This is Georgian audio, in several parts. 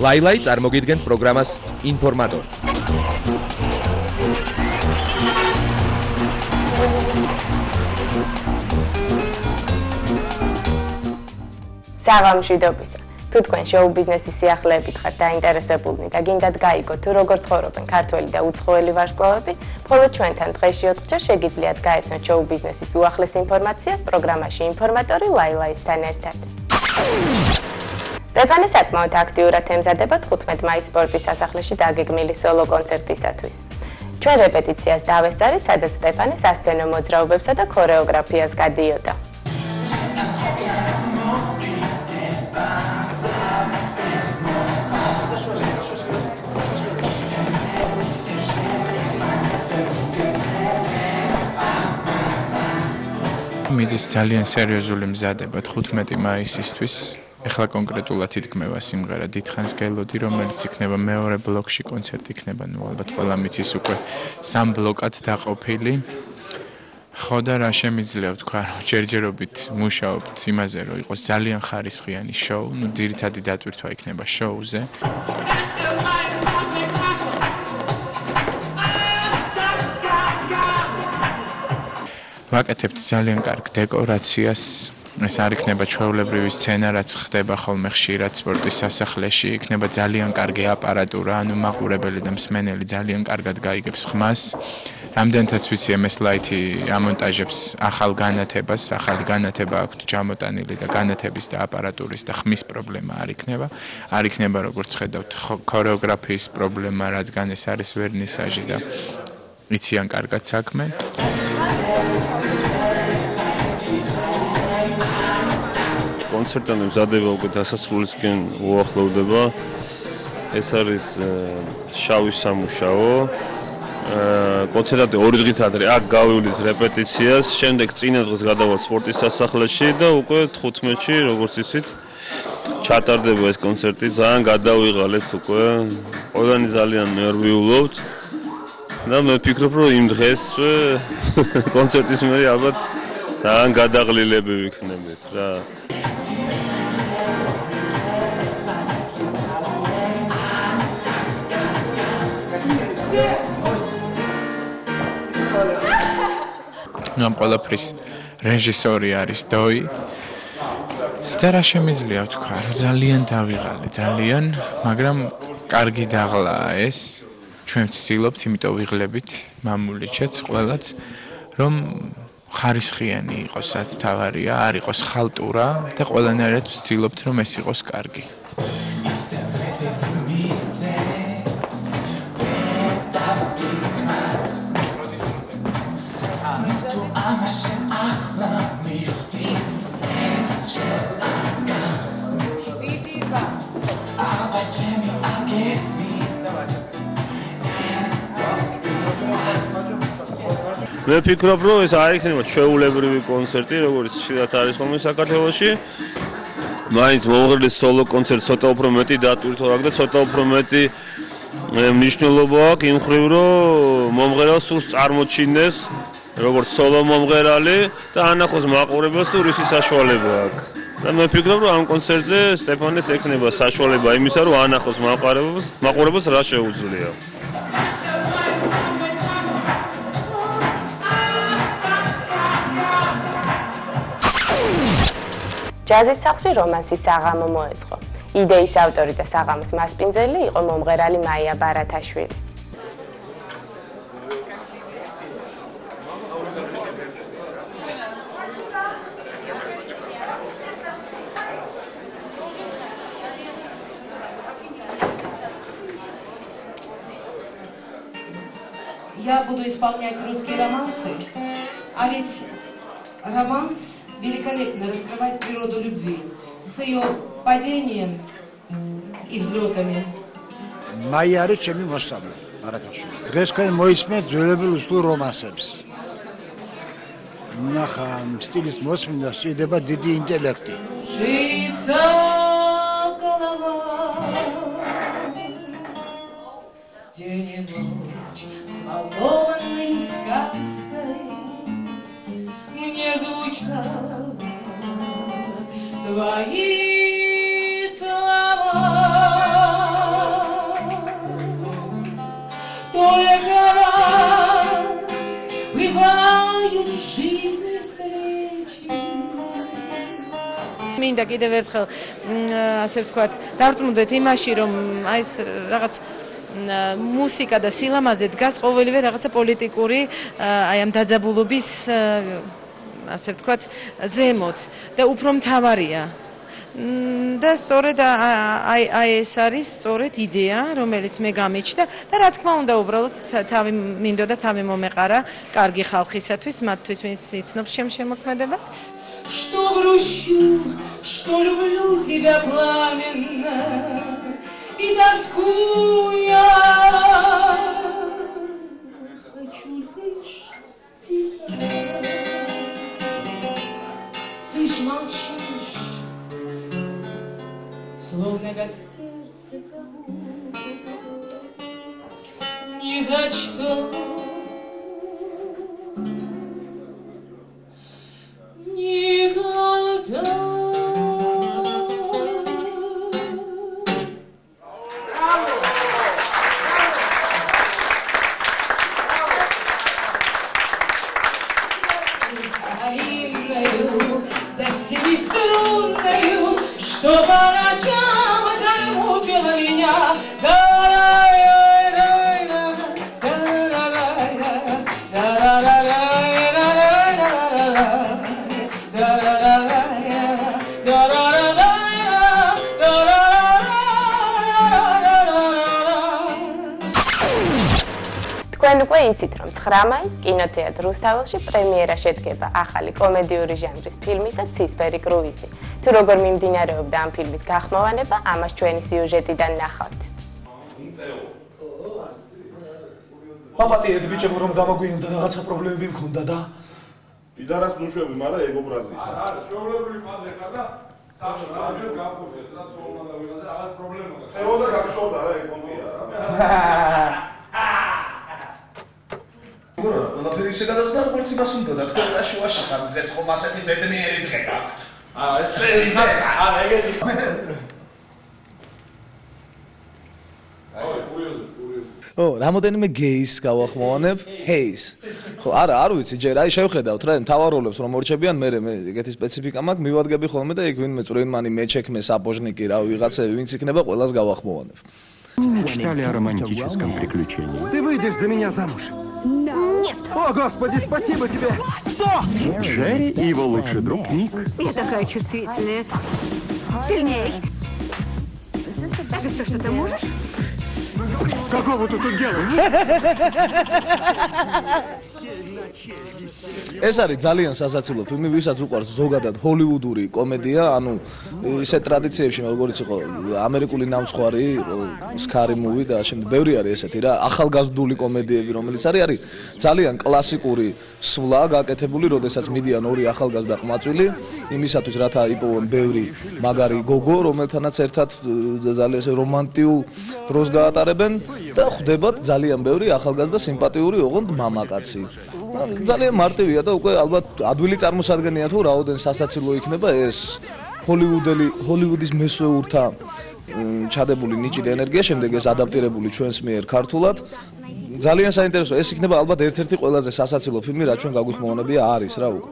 ლაილაი წარმოგიდგენთ პროგრამას ინფორმატორი. საღამშვიდობისა. თუ თქვენ შოუ ბიზნესის სიახლეებით ხართ დაინტერესებულნი და გინდათ გაიგოთ თუ როგორ ცხოვრობენ ქართველი და უცხოელი ვარსკვლავები, მხოლოდ ჩვენთან დღეში 4 ჯერ შეგიძლიათ გაეცნოთ შოუ ბიზნესის უახლეს ინფორმაციას პროგრამაში ინფორმატორი ლაილაისთან ერთად. სტეფანე საკმაოდ აქტიურად ემზადება 15 მაისს სპორტის სასახლეში დაგეგმილი სოლო კონცერტისათვის. ჩვენ რეპეტიციას დავესწარით, სადაც სტეფანე სასცენო მოძრაობებსა და ქორეოგრაფიას გადიოდა. მიდის ძალიან სერიოზული მზადება 15 მაისისთვის. ეხლა კონკრეტულად ითქმება სიმღერა დიდხანს გელოდი, რომელიც იქნება მეორე ბლოკში კონცერტი იქნება, ალბათ ყველა მიცის უკვე 3 ბლოკად დაყოფილი. ხო და რა შემიძლია ვთქვა, ჯერჯერობით მუშაობთ იმაზე, რომ იყოს ძალიან ხარისხიანი შოუ, ძირითადი დატვირთვა იქნება შოუზე. ვაკეთებთ ძალიან კარგ დეკორაციას. ეს არ იქნება ჩვეულებრივი სცენა, რაც ხდება ხოლმე ხშირად სპორტის სასახლეში, იქნება ძალიან კარგი აპარატურა, ანუ მაყურებელი და მსმენელი ძალიან კარგად გაიგებს ხმას. რამდენთაც ვიცი, MS Light ამონტაჟებს ახალ განათებას, ახალი განათება აქვთ ჩამოტანილი და განათების და აპარატურის და ხმის პრობლემა არ იქნება. არ იქნება, როგორც ხედავთ, ქორეოგრაფიის პრობლემა, რადგან ეს არის ვერნისაჟი და იციან კარგად საქმე. კონცერტამდე მზადება უკვე დასასრულისკენ უახლოვდება. ეს არის შავი სამუშაო. კონცერტამდე 2 დღით ადრე აქ გავივლით რეპეტიციას, შემდეგ წინა დღეს გადავალთ სპორტის სასახლეში და უკვე 15-ში, როგორც იცით, ჩატარდება ეს კონცერტი. ძალიან გადავიღალეთ უკვე. ყველანი ძალიან ნერვიულობთ. და მე ვფიქრობ, რომ იმ დღეს კონცერტის მერე ალბათ ძალიან გადაღლილები ვიქნებით რა. ამ ყველაფრის რეჟისორი არის დოი. და რა შემიძლია ვთქვა, რომ ძალიან დავიღალე, ძალიან, მაგრამ კარგი დაღლაა ეს. ჩვენ ვცდილობთ, იმიტომ ვიღლებით მამულიჩეც ყველაც, რომ ხარისხიანი იყოს, რაც თავარია, არ იყოს ხალტურა და ყველანაირად ვცდილობთ, რომ ეს იყოს კარგი. მე ვფიქრობ, რომ ეს არ იქნება ჩვეულებრივი კონცერტი, როგორც ხშირად არის ხოლმე საქართველოში. მაინც მომღერლის სოლო კონცერტი ცოტა უფრო მეტი დატვირთვა აქვს და ცოტა უფრო მეტი მნიშვნელობა აქვს იმ ხრივ, რომ მომღერალს სურს წარმოჩინდეს როგორც სოლო მომღერალი და ანახოს მაყურებელს თუ რისი საშუალება აქვს. და მე ვფიქრობ, რომ ამ კონცერტზე სტეფანეს ექნება საშუალება იმისა, რომ ანახოს მაყურებელს რა შეუძლია. ჯაზის სახლში რომანსის საღამო მოეწყო. იდეის ავტორი და საღამოს მასპინძელი იყო მომღერალი მაია ბარათაშვილი. Я буду исполнять русские романсы, а ведь романс великолепно раскрывает природу любви с ее падением и взлетами. მაია არის ჩემი მოსწავლე, ბარათაშვილი. დღეს თქვენ მოისმენთ ძველებელ უსლურ რომანსებს. ნახა, სტილის მოსმენდა შეიძლება დიდი ინტელექტი. День и ночь взволнованной сказкой мне звучат твои слова. მინდა კიდევ ერთხელ ასე ვთქვათ, დავწმუნდეთ იმაში, რომ აი ეს რაღაც მუსიკა და სილამაზე დგას ყოველივე რაღაცა პოლიტიკური აი ამ დაძაბულობის ასე ვთქვათ, ზემოთ და უფრო მთავარია. და სწორედ აი ეს არის სწორედ იდეა, რომელიც მე გამიჩნდა და რა თქმა უნდა, უბრალოდ თავი მინდოდა თავი მომეყარა კარგი ხალხისათვის, მათთვის, ვინც იცნობს შემოქმედებას. Что грущу, что люблю тебя пламенно и тоскую я. Хочу лишь тебя. Ты ж молчишь, словно как сердце кому ни за что. Никогда. Взаимною, да семиструнною, что по ночам так мучила меня. თქვენ უკვე იცით, რომ 9 მაისს კინოთეატრ რუსთაველში პრემიერა შედგება ახალი კომედიური ჟანრის ფილმისა „ცისფერი კრუიზი“. თუ როგორ მიმდინარეობდა ამ ფილმის გახმოვანება, ამას ჩვენი სიუჟეტიდან ნახავთ. პაპატიეთ ბიჭებო, რომ დამოგვიანდა რაღაცა პრობლემები მქონდა და იდარას ნუშვები, მაგრამ ეგობრაზი. არა, შეუძლებელი პადრე ხარ და სახში გააჯერ გაფუძეს, რაც უნდა ვიღაზე რაღაც პრობლემა გაქვს. ეოდა გაგშორდა რა, ეგ კონტია რა. ყველაფერი ისე გადაწყდა, როგორც იმას უნდა და თქვენ შუაში ხარ, დღეს ხომ ასეთი ბედნიერი დღე გაქვთ. ეს არა, ეგეთი. ო, რამოდენიმე გეის გავახმოვანებ, ჰეის. ხო, არ ვიცი ჯერ, აი შევხედავთ რა, მთავარ როლებს რომ მორჩებიან, მე ეგეთი სპეციფიკა მაქვს, მივადგები ხოლმე და იქ ვინმე წვრილმანი, მეჩექმე, საპოჟნიკი, რა, ვიღაცები, винც იქნება, ყველას გავახმოვანებ. Мечтали о романтическом приключении. Ты выйдешь за меня замуж? Нет. О, Господи, спасибо тебе! Что? Джерри и его лучший друг Ник. Я такая чувствительная. Сильней. Это все, что ты можешь? Какого ты тут делаешь? ეს არის ძალიან სასაცილო ფილმი, ვისაც უყვარს ზოგადად ჰოლივუდური კომედია, ანუ ისეთ ტრადიციებში, როგორც იყო ამერიკული ნამსხვარი, სკარი მუვი და შემდეგ ბევრი არის ესეთი რა, ახალგაზრდული კომედიები, რომელიც არის ძალიან კლასიკური სვლა გაკეთებული, როდესაც მიდიან ორი ახალგაზრდა ყმაწვილი, იმისათვის რათა იპოვონ ბევრი მაგარი გოგო, რომელთანაც ერთად ძალიან ესე რომანტიულ დროს გაატარებენ და ხვდებათ ძალიან ბევრი ახალგაზრდა სიმპათიური ოღონდ მამაკაცი. ძალიან მარტივია და უკვე ალბათ ადვილი წარმოსადგენია თუ რაოდენ სასაცილო იქნება ეს ჰოლივუდის მესვეურთა ჩადებული ნიჭი და ენერგია, შემდეგ ეს ადაპტირებული ჩვენს მიერ ქართულად. ძალიან საინტერესო, ეს იქნება ალბათ ერთ-ერთი ყველაზე სასაცილო ფილმი, რაც ჩვენ გაგვიხმოვანებია არის რა უკვე.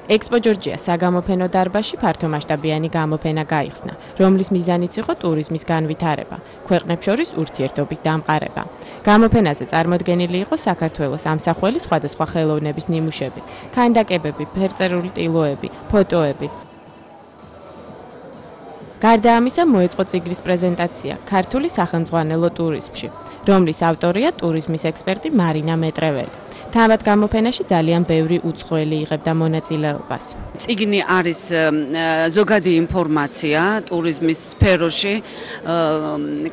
ექსპო ჯორჯია საგამოფენო დარბაზში ფართომასშტაბიანი გამოფენა გაიხსნა, რომლის მიზანიც იყო ტურიზმის განვითარება, ქვეყნებს შორის ურთიერთობის დამყარება. გამოფენაზე წარმოდგენილი იყო საქართველოს ამსახველი სხვადასხვა ხელოვნების ნიმუშები, ქანდაკებები, ფერწერული ტილოები, ფოტოები. გარდა ამისა, მოეწყო წიგნის პრეზენტაცია ქართული სახელმძღვანელო ტურიზმში, რომლის ავტორია ტურიზმის ექსპერტი მარინა მეტრეველი. თავად გამოფენაში ძალიან ბევრი უცხოელი იღებდა მონაწილეობას. წიგნი არის ზოგადი ინფორმაცია ტურიზმის სფეროში,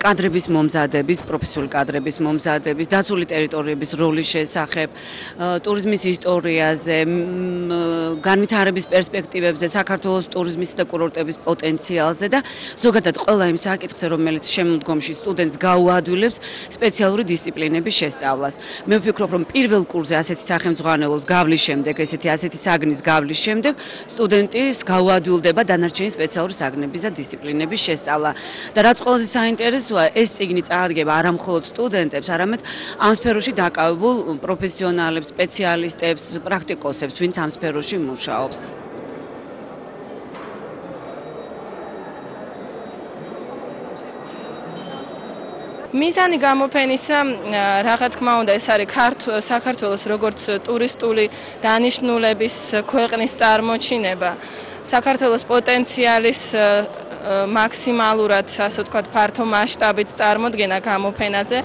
კადრების მომზადების, პროფესიული კადრების მომზადების, დაცული ტერიტორიების როლის შესახებ, ტურიზმის ისტორიაზე, განვითარების პერსპექტივებზე, საქართველოს ტურიზმის და კურორტების პოტენციალზე და ზოგადად ყველა იმ საკითხზე, რომელიც შემდგომში სტუდენტს გაუადვილებს სპეციალური დისციპლინების შესწავლას. მე ვფიქრობ, რომ პირველ კურსზე პროექტებზე ასეთი სახელმძღვანელოს გავლის შემდეგ, ასეთი საგნის გავლის შემდეგ, სტუდენტის გაუადვილდება დანარჩენი სპეციალური საგნების და დისციპლინების შესწავლა. და რაც ყველაზე საინტერესოა, ეს წიგნი წაადგება არა მხოლოდ სტუდენტებს, არამედ ამ სფეროში დაკავებულ პროფესიონალებს, სპეციალისტებს, პრაქტიკოსებს, ვინც ამ სფეროში მუშაობს. მიზანი გამოფენისა, რა თქმა უნდა, ეს არის საქართველოს როგორც ტურისტული დანიშნულების ქვეყნის წარმოჩინება, საქართველოს პოტენციალის მაქსიმალურად, ასე ვთქვათ, ფართო მასშტაბით წარმოდგენა გამოფენაზე.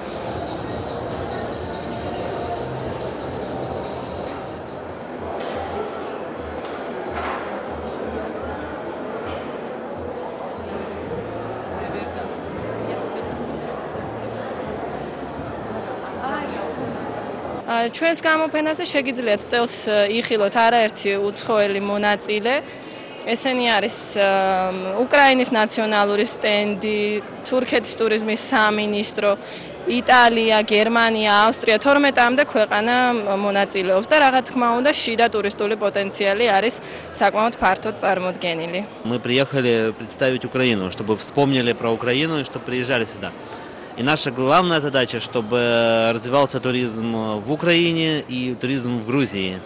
ჩვენს გამოფენაზე შეგიძლიათ წელს იხილოთ არაერთი უცხოელი მონაწილე. ესენი არის უკრაინის ნაციონალური სტენდი, თურქეთის ტურიზმის სამინისტრო, იტალია, გერმანია, ავსტრია, 12-მდე ქვეყანა მონაწილეობს და რა თქმა უნდა, შიდა ტურისტული პოტენციალი არის საკმაოდ ფართოდ წარმოდგენილი. Мы приехали представить Украину, чтобы вспомнили про Украину и чтобы приезжали сюда. И наша главная задача, чтобы развивался туризм в Украине и туризм в Грузии.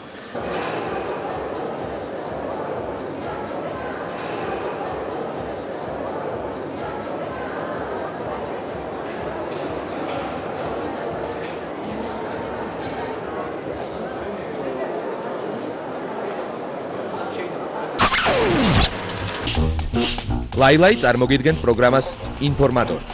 ლაილაი წარმოგიდგენთ პროგრამას ინფორმატორი.